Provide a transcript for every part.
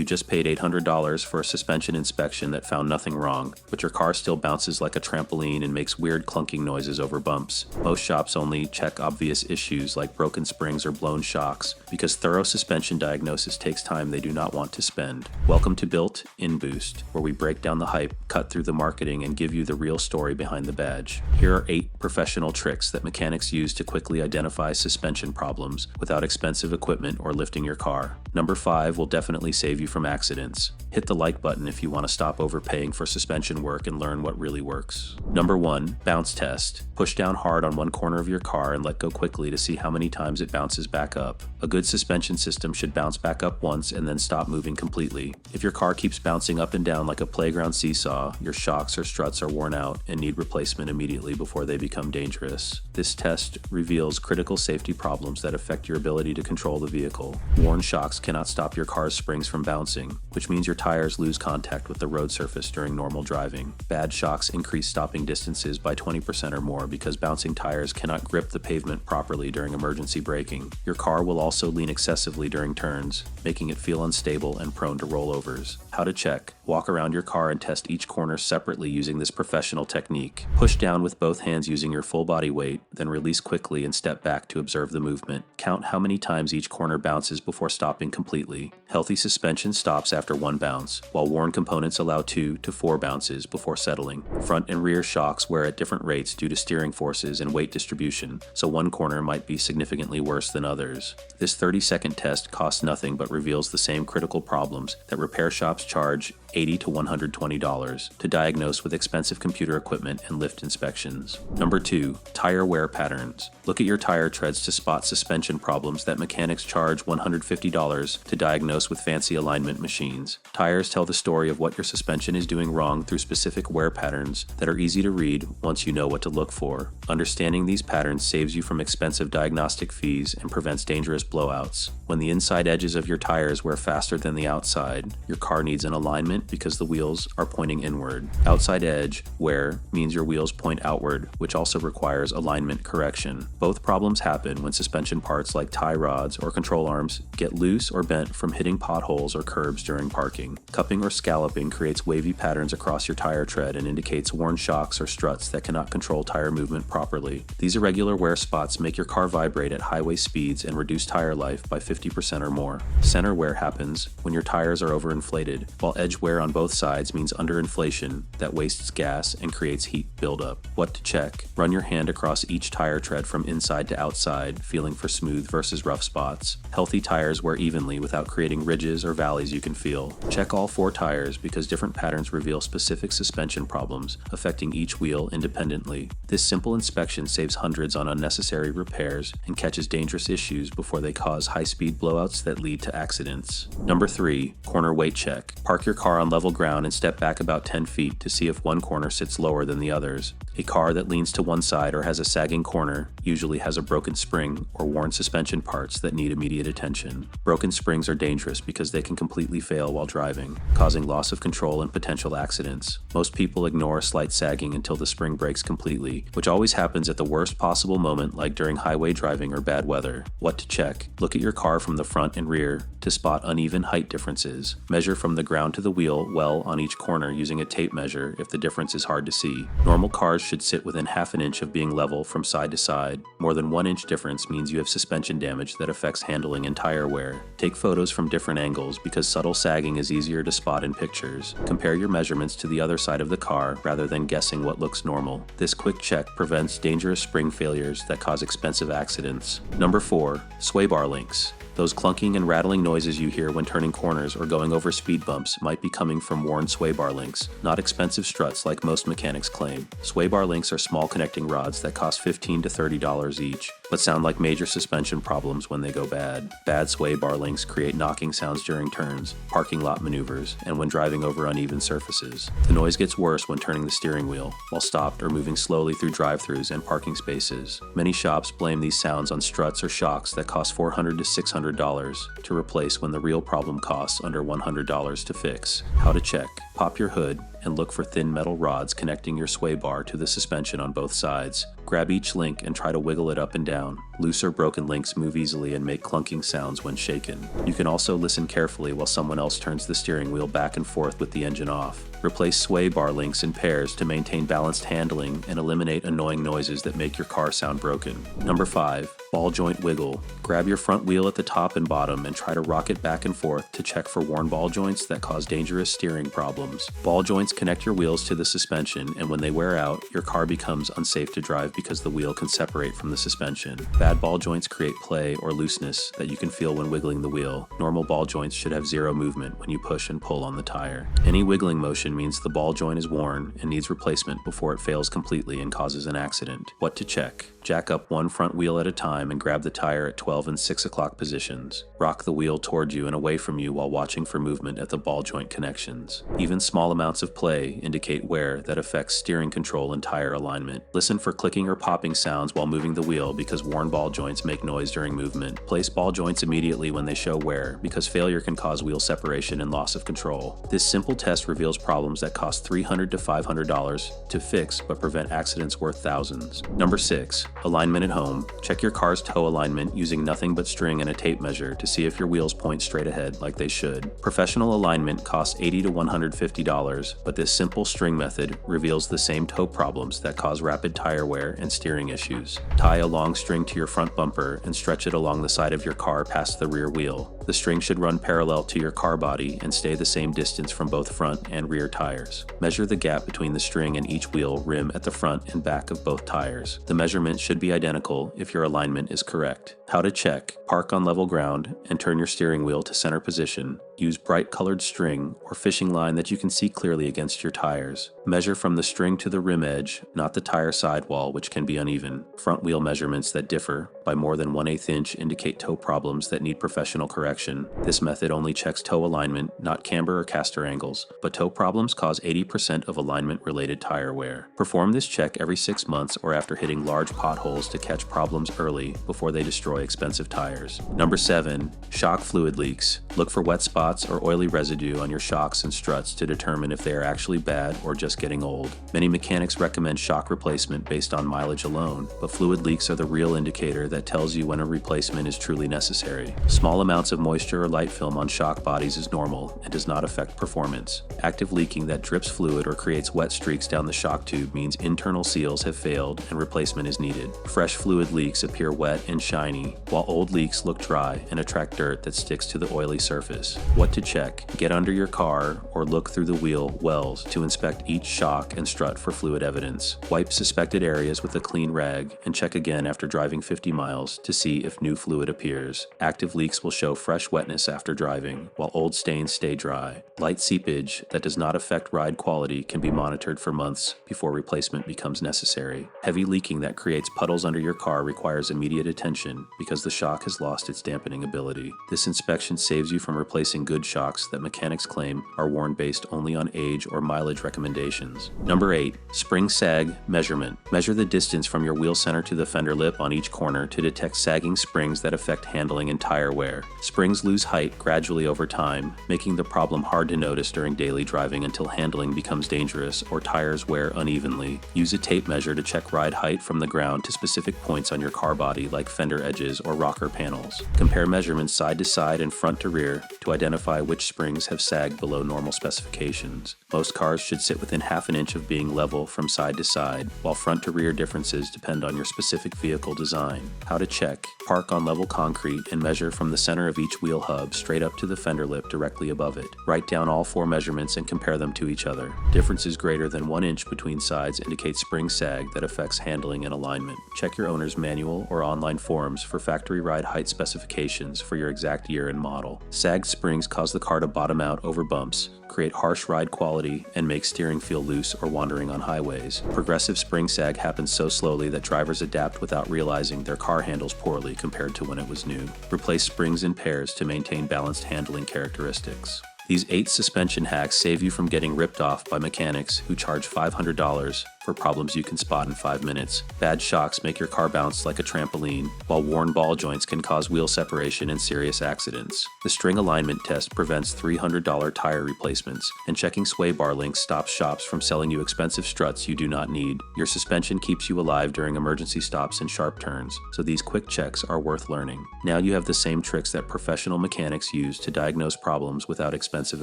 You just paid $800 for a suspension inspection that found nothing wrong, but your car still bounces like a trampoline and makes weird clunking noises over bumps. Most shops only check obvious issues like broken springs or blown shocks, because thorough suspension diagnosis takes time they do not want to spend. Welcome to Built In Boost, where we break down the hype, cut through the marketing, and give you the real story behind the badge. Here are 8 professional tricks that mechanics use to quickly identify suspension problems without expensive equipment or lifting your car. Number 5 will definitely save you from accidents. Hit the like button if you want to stop overpaying for suspension work and learn what really works. Number 1, bounce test. Push down hard on one corner of your car and let go quickly to see how many times it bounces back up. A good suspension system should bounce back up once and then stop moving completely. If your car keeps bouncing up and down like a playground seesaw, your shocks or struts are worn out and need replacement immediately before they become dangerous. This test reveals critical safety problems that affect your ability to control the vehicle. Worn shocks cannot stop your car's springs from bouncing, which means your tires lose contact with the road surface during normal driving. Bad shocks increase stopping distances by 20% or more because bouncing tires cannot grip the pavement properly during emergency braking. Your car will also lean excessively during turns, making it feel unstable and prone to rollovers. How to check. Walk around your car and test each corner separately using this professional technique. Push down with both hands using your full body weight, then release quickly and step back to observe the movement. Count how many times each corner bounces before stopping completely. Healthy suspension stops after 1 bounce, while worn components allow 2 to 4 bounces before settling. Front and rear shocks wear at different rates due to steering forces and weight distribution, so one corner might be significantly worse than others. This 30-second test costs nothing but reveals the same critical problems that repair shops charge $80 to $120 to diagnose with expensive computer equipment and lift inspections. Number 2, tire wear patterns. Look at your tire treads to spot suspension problems that mechanics charge $150 to diagnose with fancy alignment machines. Tires tell the story of what your suspension is doing wrong through specific wear patterns that are easy to read once you know what to look for. Understanding these patterns saves you from expensive diagnostic fees and prevents dangerous blowouts. When the inside edges of your tires wear faster than the outside, your car needs an alignment because the wheels are pointing inward. Outside edge wear means your wheels point outward, which also requires alignment correction. Both problems happen when suspension parts like tie rods or control arms get loose or bent from hitting potholes or curbs during parking. Cupping or scalloping creates wavy patterns across your tire tread and indicates worn shocks or struts that cannot control tire movement properly. These irregular wear spots make your car vibrate at highway speeds and reduce tire life by 50% or more. Center wear happens when your tires are overinflated, while edge wear on both sides means underinflation that wastes gas and creates heat buildup. What to check? Run your hand across each tire tread from inside to outside, feeling for smooth versus rough spots. Healthy tires wear evenly without creating ridges or valleys you can feel. Check all 4 tires because different patterns reveal specific suspension problems affecting each wheel independently. This simple inspection saves hundreds on unnecessary repairs and catches dangerous issues before they cause high-speed blowouts that lead to accidents. Number 3, corner weight check. Park your car on level ground and step back about 10 feet to see if one corner sits lower than the others. A car that leans to one side or has a sagging corner usually has a broken spring or worn suspension parts that need immediate attention. Broken springs are dangerous because they can completely fail while driving, causing loss of control and potential accidents. Most people ignore a slight sagging until the spring breaks completely, which always happens at the worst possible moment, like during highway driving or bad weather. What to check? Look at your car from the front and rear to spot uneven height differences. Measure from the ground to the wheel well on each corner using a tape measure if the difference is hard to see. Normal cars should sit within half an inch of being level from side to side. More than 1 inch difference means you have suspension damage that affects handling and tire wear. Take photos from different angles because subtle sagging is easier to spot in pictures. Compare your measurements to the other side of the car rather than guessing what looks normal. This quick check prevents dangerous spring failures that cause expensive accidents. Number 4, sway bar links. Those clunking and rattling noises you hear when turning corners or going over speed bumps might be coming from worn sway bar links, not expensive struts like most mechanics claim. Sway bar links are small connecting rods that cost $15 to $30 each, but sound like major suspension problems when they go bad. Bad sway bar links create knocking sounds during turns, parking lot maneuvers, and when driving over uneven surfaces. The noise gets worse when turning the steering wheel, while stopped or moving slowly through drive-thrus and parking spaces. Many shops blame these sounds on struts or shocks that cost $400 to $600 to replace when the real problem costs under $100 to fix. How to check? Pop your hood and look for thin metal rods connecting your sway bar to the suspension on both sides. Grab each link and try to wiggle it up and down. Loose or broken links move easily and make clunking sounds when shaken. You can also listen carefully while someone else turns the steering wheel back and forth with the engine off. Replace sway bar links in pairs to maintain balanced handling and eliminate annoying noises that make your car sound broken. Number 5. Ball joint wiggle. Grab your front wheel at the top and bottom and try to rock it back and forth to check for worn ball joints that cause dangerous steering problems. Ball joints connect your wheels to the suspension, and when they wear out, your car becomes unsafe to drive because the wheel can separate from the suspension. Bad ball joints create play or looseness that you can feel when wiggling the wheel. Normal ball joints should have zero movement when you push and pull on the tire. Any wiggling motion means the ball joint is worn and needs replacement before it fails completely and causes an accident. What to check? Jack up one front wheel at a time and grab the tire at 12 and 6 o'clock positions. Rock the wheel toward you and away from you while watching for movement at the ball joint connections. Even small amounts of play indicate wear that affects steering control and tire alignment. Listen for clicking or popping sounds while moving the wheel because worn ball joints make noise during movement. Place ball joints immediately when they show wear because failure can cause wheel separation and loss of control. This simple test reveals problems that cost $300 to $500 to fix but prevent accidents worth thousands. Number 6. Alignment at home. Check your car's toe alignment using nothing but string and a tape measure to see if your wheels point straight ahead like they should. Professional alignment costs $80 to $150, but this simple string method reveals the same toe problems that cause rapid tire wear and steering issues. Tie a long string to your front bumper and stretch it along the side of your car past the rear wheel. The string should run parallel to your car body and stay the same distance from both front and rear tires. Measure the gap between the string and each wheel rim at the front and back of both tires. The measurement should be identical if your alignment is correct. How to check: park on level ground and turn your steering wheel to center position. Use bright colored string or fishing line that you can see clearly against your tires. Measure from the string to the rim edge, not the tire sidewall, which can be uneven. Front wheel measurements that differ by more than 1/8 inch indicate toe problems that need professional correction. This method only checks toe alignment, not camber or caster angles, but toe problems cause 80% of alignment-related tire wear. Perform this check every 6 months or after hitting large potholes to catch problems early before they destroy expensive tires. Number 7. Shock fluid leaks. Look for wet spots or oily residue on your shocks and struts to determine if they are actually bad or just getting old. Many mechanics recommend shock replacement based on mileage alone, but fluid leaks are the real indicator that tells you when a replacement is truly necessary. Small amounts of moisture or light film on shock bodies is normal and does not affect performance. Active leaking that drips fluid or creates wet streaks down the shock tube means internal seals have failed and replacement is needed. Fresh fluid leaks appear wet and shiny, while old leaks look dry and attract dirt that sticks to the oily surface. What to check: get under your car or look through the wheel wells to inspect each shock and strut for fluid evidence. Wipe suspected areas with a clean rag and check again after driving 50 miles to see if new fluid appears. Active leaks will show fresh wetness after driving, while old stains stay dry. Light seepage that does not affect ride quality can be monitored for months before replacement becomes necessary. Heavy leaking that creates puddles under your car requires immediate attention because the shock has lost its dampening ability. This inspection saves you from replacing good shocks that mechanics claim are worn based only on age or mileage recommendations. Number 8. Spring sag measurement. Measure the distance from your wheel center to the fender lip on each corner to detect sagging springs that affect handling and tire wear. Springs lose height gradually over time, making the problem hard to notice during daily driving until handling becomes dangerous or tires wear unevenly. Use a tape measure to check ride height from the ground to specific points on your car body like fender edges or rocker panels. Compare measurements side to side and front to rear to identify which springs have sagged below normal specifications. Most cars should sit within half an inch of being level from side to side, while front to rear differences depend on your specific vehicle design. How to check: park on level concrete and measure from the center of each wheel hub straight up to the fender lip directly above it. Write down all 4 measurements and compare them to each other. Differences greater than 1 inch between sides indicate spring sag that affects handling and alignment. Check your owner's manual or online forums for factory ride height specifications for your exact year and model. Sagged springs cause the car to bottom out over bumps, create harsh ride quality, and make steering feel loose or wandering on highways. Progressive spring sag happens so slowly that drivers adapt without realizing their car handles poorly compared to when it was new. Replace springs in pairs to maintain balanced handling characteristics. These 8 suspension hacks save you from getting ripped off by mechanics who charge $500 for for problems you can spot in 5 minutes. Bad shocks make your car bounce like a trampoline, while worn ball joints can cause wheel separation and serious accidents. The string alignment test prevents $300 tire replacements, and checking sway bar links stops shops from selling you expensive struts you do not need. Your suspension keeps you alive during emergency stops and sharp turns, so these quick checks are worth learning. Now you have the same tricks that professional mechanics use to diagnose problems without expensive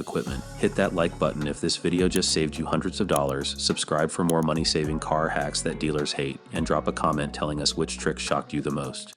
equipment. Hit that like button if this video just saved you hundreds of dollars, subscribe for more money-saving car hacks that dealers hate, and drop a comment telling us which trick shocked you the most.